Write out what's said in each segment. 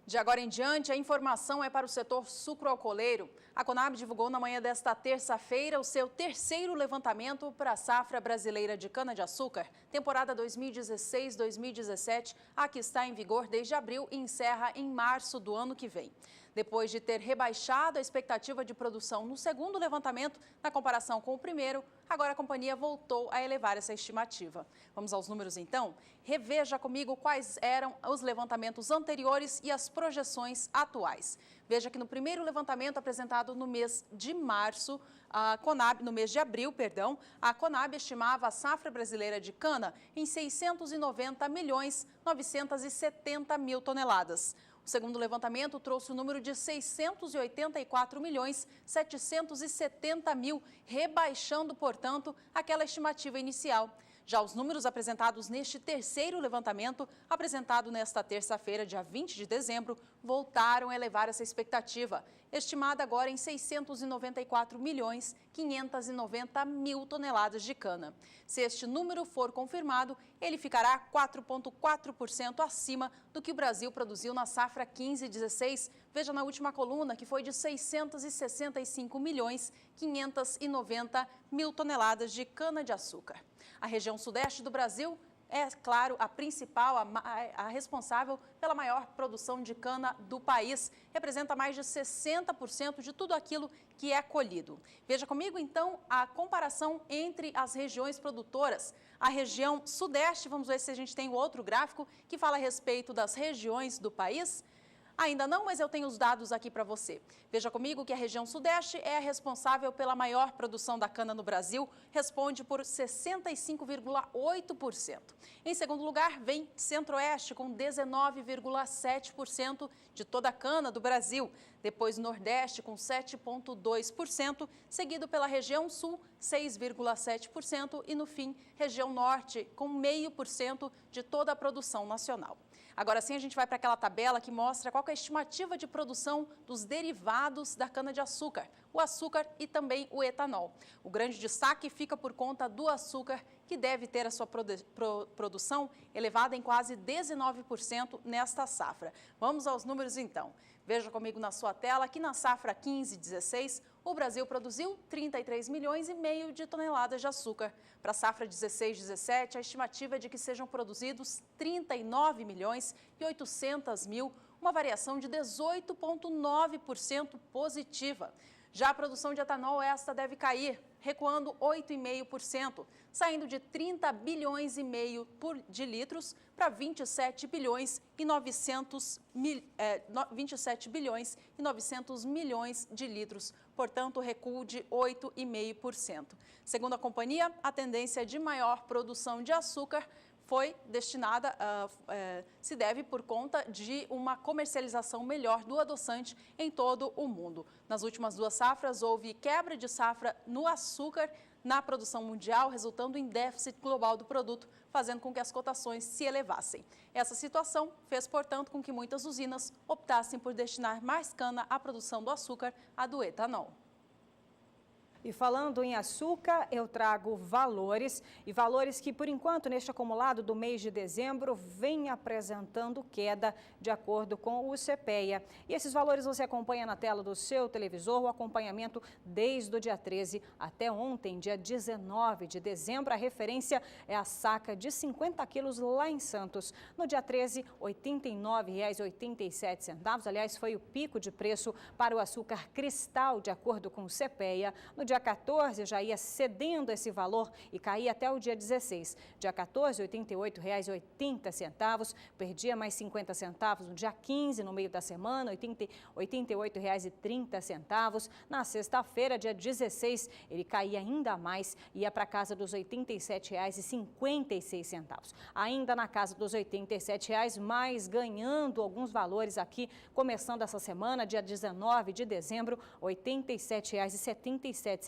De agora em diante, a informação é para o setor sucroalcooleiro. A Conab divulgou na manhã desta terça-feira o seu terceiro levantamento para a safra brasileira de cana-de-açúcar, temporada 2016-2017, a que está em vigor desde abril e encerra em março do ano que vem. Depois de ter rebaixado a expectativa de produção no segundo levantamento, na comparação com o primeiro, agora a companhia voltou a elevar essa estimativa. Vamos aos números então? Reveja comigo quais eram os levantamentos anteriores e as projeções atuais. Veja que no primeiro levantamento apresentado no mês de março, no mês de abril, a Conab estimava a safra brasileira de cana em 690.970.000 toneladas. O segundo levantamento trouxe o número de 684.770.000, rebaixando, portanto, aquela estimativa inicial. Já os números apresentados neste terceiro levantamento, apresentado nesta terça-feira, dia 20 de dezembro, voltaram a elevar essa expectativa, estimada agora em 694.590.000 toneladas de cana. Se este número for confirmado, ele ficará 4,4% acima do que o Brasil produziu na safra 15/16. Veja na última coluna, que foi de 665.590.000 toneladas de cana-de-açúcar. A região sudeste do Brasil é, claro, a principal, a responsável pela maior produção de cana do país. Representa mais de 60% de tudo aquilo que é colhido. Veja comigo, então, a comparação entre as regiões produtoras. A região sudeste, vamos ver se a gente tem o outro gráfico que fala a respeito das regiões do país. Ainda não, mas eu tenho os dados aqui para você. Veja comigo que a região sudeste é a responsável pela maior produção da cana no Brasil, responde por 65,8%. Em segundo lugar, vem Centro-Oeste, com 19,7% de toda a cana do Brasil. Depois Nordeste, com 7,2%, seguido pela região Sul, 6,7% e, no fim, região Norte, com 0,5% de toda a produção nacional. Agora sim, a gente vai para aquela tabela que mostra qual que é a estimativa de produção dos derivados da cana-de-açúcar, o açúcar e também o etanol. O grande destaque fica por conta do açúcar, que deve ter a sua produção elevada em quase 19% nesta safra. Vamos aos números então. Veja comigo na sua tela que na safra 15/16, o Brasil produziu 33,5 milhões de toneladas de açúcar. Para a safra 16/17, a estimativa é de que sejam produzidos 39.800.000, uma variação de 18,9% positiva. Já a produção de etanol, esta deve cair, recuando 8,5%, saindo de 30 bilhões e meio de litros para 27 bilhões e 900 milhões de litros, portanto, recuo de 8,5%. Segundo a companhia, a tendência de maior produção de açúcar foi destinada, se deve por conta de uma comercialização melhor do adoçante em todo o mundo. Nas últimas duas safras, houve quebra de safra no açúcar na produção mundial, resultando em déficit global do produto, fazendo com que as cotações se elevassem. Essa situação fez, portanto, com que muitas usinas optassem por destinar mais cana à produção do açúcar, a do etanol. E falando em açúcar, eu trago valores que, por enquanto, neste acumulado do mês de dezembro, vem apresentando queda de acordo com o CPEA. E esses valores você acompanha na tela do seu televisor, o acompanhamento desde o dia 13 até ontem, dia 19 de dezembro. A referência é a saca de 50 quilos lá em Santos. No dia 13, R$ 89,87. Aliás, foi o pico de preço para o açúcar cristal, de acordo com o CPEA. No dia 14 já ia cedendo esse valor e caía até o dia 16. Dia 14, R$ 88,80, perdia mais 50 centavos. No dia 15, no meio da semana, R$ 88,30. Na sexta-feira, dia 16, ele caía ainda mais, ia para casa dos R$ 87,56. Ainda na casa dos R$ 87,00, mas ganhando alguns valores aqui, começando essa semana, dia 19 de dezembro, R$ 87,77.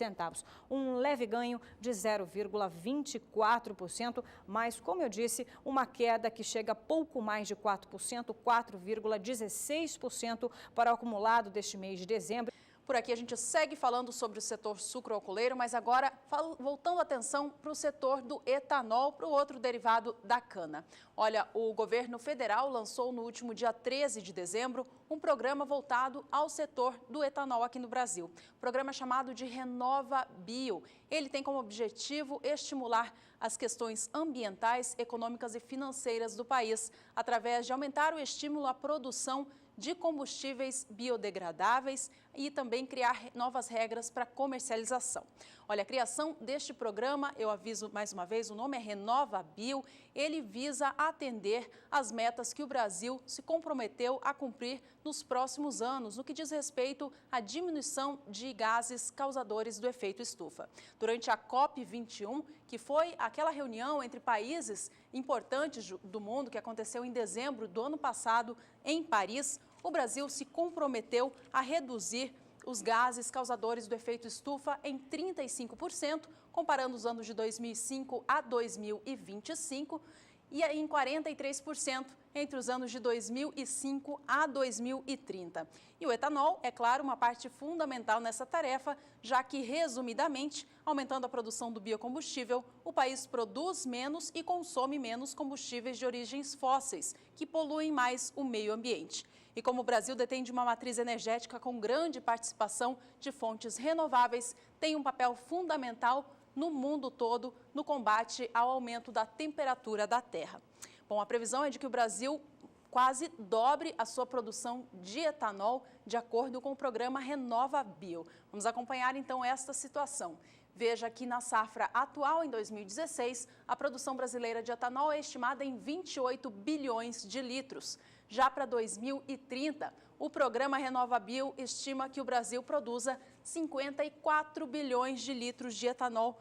Um leve ganho de 0,24%, mas, como eu disse, uma queda que chega a pouco mais de 4%, 4,16% para o acumulado deste mês de dezembro. Por aqui a gente segue falando sobre o setor sucroalcooleiro, mas agora voltando a atenção para o setor do etanol, para o outro derivado da cana. Olha, o governo federal lançou no último dia 13 de dezembro um programa voltado ao setor do etanol aqui no Brasil. Programa chamado de Renova Bio. Ele tem como objetivo estimular as questões ambientais, econômicas e financeiras do país, através de aumentar o estímulo à produção de combustíveis biodegradáveis e também criar novas regras para comercialização. Olha, a criação deste programa, eu aviso mais uma vez, o nome é Renova Bio, ele visa atender às metas que o Brasil se comprometeu a cumprir nos próximos anos, no que diz respeito à diminuição de gases causadores do efeito estufa. Durante a COP21, que foi aquela reunião entre países importantes do mundo que aconteceu em dezembro do ano passado em Paris, o Brasil se comprometeu a reduzir os gases causadores do efeito estufa em 35%, comparando os anos de 2005 a 2025, e em 43% entre os anos de 2005 a 2030. E o etanol, é claro, uma parte fundamental nessa tarefa, já que, resumidamente, aumentando a produção do biocombustível, o país produz menos e consome menos combustíveis de origens fósseis, que poluem mais o meio ambiente. E como o Brasil detém de uma matriz energética com grande participação de fontes renováveis, tem um papel fundamental no mundo todo no combate ao aumento da temperatura da Terra. Bom, a previsão é de que o Brasil quase dobre a sua produção de etanol, de acordo com o programa Renova Bio. Vamos acompanhar então esta situação. Veja que na safra atual, em 2016, a produção brasileira de etanol é estimada em 28 bilhões de litros. Já para 2030, o programa Renova Bio estima que o Brasil produza 54 bilhões de litros de etanol,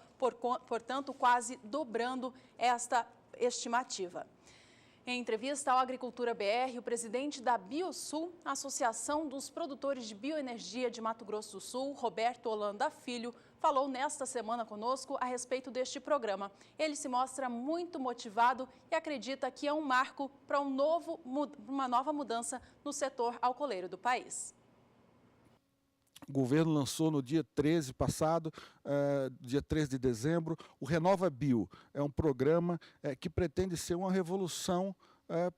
portanto, quase dobrando esta estimativa. Em entrevista ao Agricultura BR, o presidente da Biosul, Associação dos Produtores de Bioenergia de Mato Grosso do Sul, Roberto Holanda Filho, falou nesta semana conosco a respeito deste programa. Ele se mostra muito motivado e acredita que é um marco para uma nova mudança no setor alcooleiro do país. O governo lançou no dia 13 passado, dia 13 de dezembro, o Renova Bio. É um programa que pretende ser uma revolução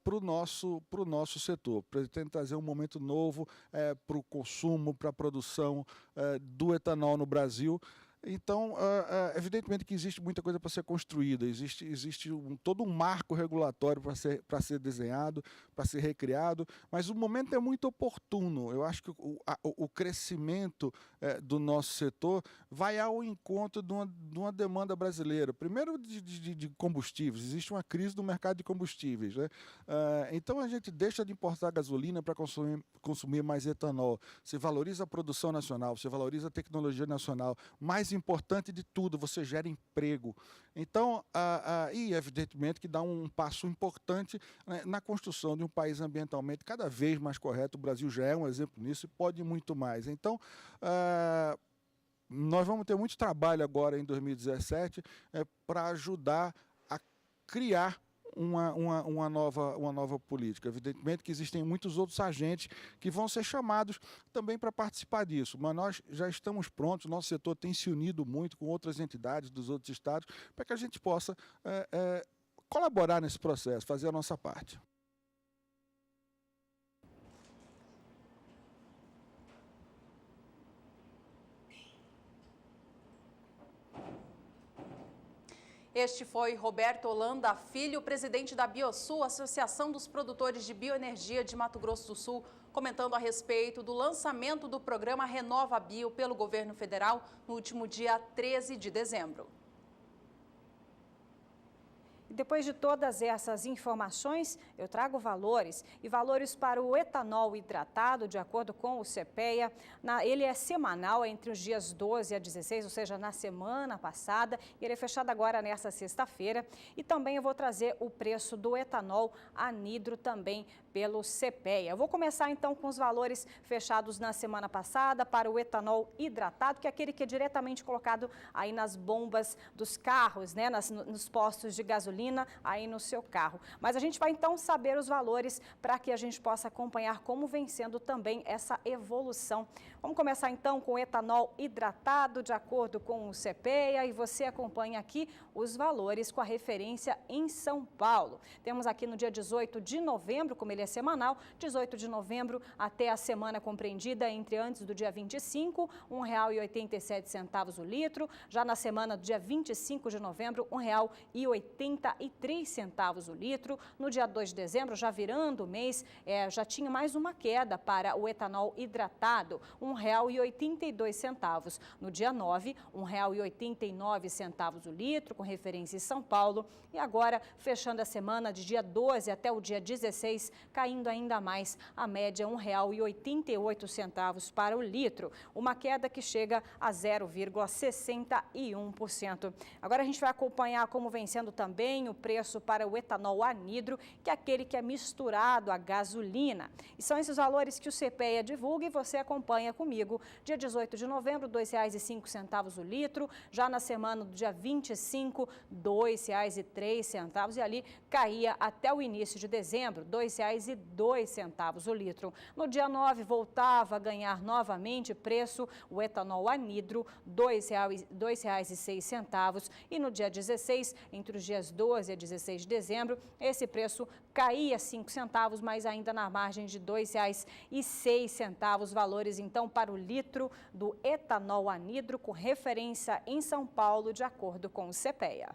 para o nosso setor. Pretende trazer um momento novo para o consumo, para a produção do etanol no Brasil. Então, evidentemente que existe muita coisa para ser construída, existe todo um marco regulatório para ser desenhado, para ser recriado, mas o momento é muito oportuno. Eu acho que o crescimento do nosso setor vai ao encontro de uma demanda brasileira. Primeiro, de combustíveis, existe uma crise do mercado de combustíveis, né? Então, a gente deixa de importar gasolina para consumir mais etanol. Você valoriza a produção nacional, você valoriza a tecnologia nacional, mais importante de tudo, você gera emprego. Então, e evidentemente que dá um passo importante, né, na construção de um país ambientalmente cada vez mais correto. O Brasil já é um exemplo nisso e pode muito mais. Então, nós vamos ter muito trabalho agora em 2017 para ajudar a criar uma nova política. Evidentemente que existem muitos outros agentes que vão ser chamados também para participar disso, mas nós já estamos prontos, o nosso setor tem se unido muito com outras entidades dos outros estados para que a gente possa colaborar nesse processo, fazer a nossa parte. Este foi Roberto Holanda Filho, presidente da Biosul, Associação dos Produtores de Bioenergia de Mato Grosso do Sul, comentando a respeito do lançamento do programa Renova Bio pelo governo federal no último dia 13 de dezembro. Depois de todas essas informações, eu trago valores para o etanol hidratado, de acordo com o CPEA. Ele é semanal, entre os dias 12 a 16, ou seja, na semana passada, e ele é fechado agora nessa sexta-feira. E também eu vou trazer o preço do etanol anidro também pelo CPEA. Eu vou começar então com os valores fechados na semana passada para o etanol hidratado, que é aquele que é diretamente colocado aí nas bombas dos carros, né, nos postos de gasolina aí no seu carro. Mas a gente vai então saber os valores para que a gente possa acompanhar como vem sendo também essa evolução. Vamos começar então com o etanol hidratado de acordo com o CPEA e você acompanha aqui os valores com a referência em São Paulo. Temos aqui no dia 18 de novembro, como ele é semanal, 18 de novembro até a semana compreendida entre antes do dia 25, R$ 1,87 o litro. Já na semana do dia 25 de novembro, R$ 1,83 o litro. No dia 2 de dezembro, já virando o mês, já tinha mais uma queda para o etanol hidratado, R$ 1,82. No dia 9, R$ 1,89 o litro, com referência em São Paulo. E agora, fechando a semana de dia 12 até o dia 16, caindo ainda mais, a média R$ 1,88 para o litro, uma queda que chega a 0,61%. Agora a gente vai acompanhar como vem sendo também o preço para o etanol anidro, que é aquele que é misturado à gasolina. E são esses valores que o CPEA divulga e você acompanha comigo. Dia 18 de novembro, R$ 2,05 o litro. Já na semana do dia 25, R$ 2,03 e ali caía até o início de dezembro, R$ 2,02 o litro. No dia 9 voltava a ganhar novamente preço o etanol anidro, R$ 2,06 e no dia 16, entre os dias 12 e 16 de dezembro, esse preço caía 5 centavos, mas ainda na margem de R$ 2,06, valores então para o litro do etanol anidro com referência em São Paulo, de acordo com o CPEA.